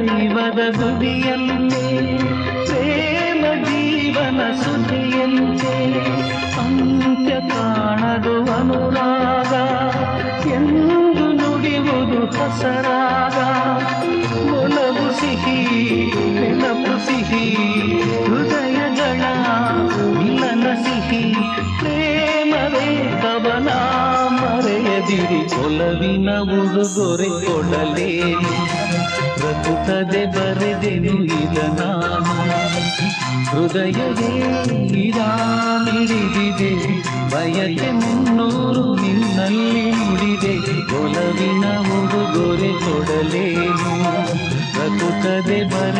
ದೈವದ ಗುಡಿಯಂತೆ ಪ್ರೇಮ ಜೀವನ ಸುದ್ದಿಯಂತೆ ಅಂತ್ಯ ಕಾಣದು ಅನುರಾಗ ಎಂದು ನುಡಿಯುವುದು ಹಸರಾಗ ಒಲವು ಸಿಹಿ ನೆನಪು ಸಿಹಿ ಹೃದಯಗಳ ಮಿಲನ ಸಿಹಿ ಪ್ರೇಮವೇ ಕವನ ಮರೆಯದಿರಿ ಒಲವಿನ ಉಡುಗೊರೆ ಕೊಡಲೇನು ರಘುತದೆ ಬರೆದೆನು ಇದ ನಾನು ಹೃದಯವೇ ಇರಾಮಿಡಿದಿದೆ ಬಯಕೆ ಮುನ್ನೂರು ನಿನ್ನಲ್ಲಿ ನುಡಿದೆ ಒಲವಿನ ಉಡುಗೊರೆ ಕೊಡಲೇನು ರಘುತದೆ ಬರೆ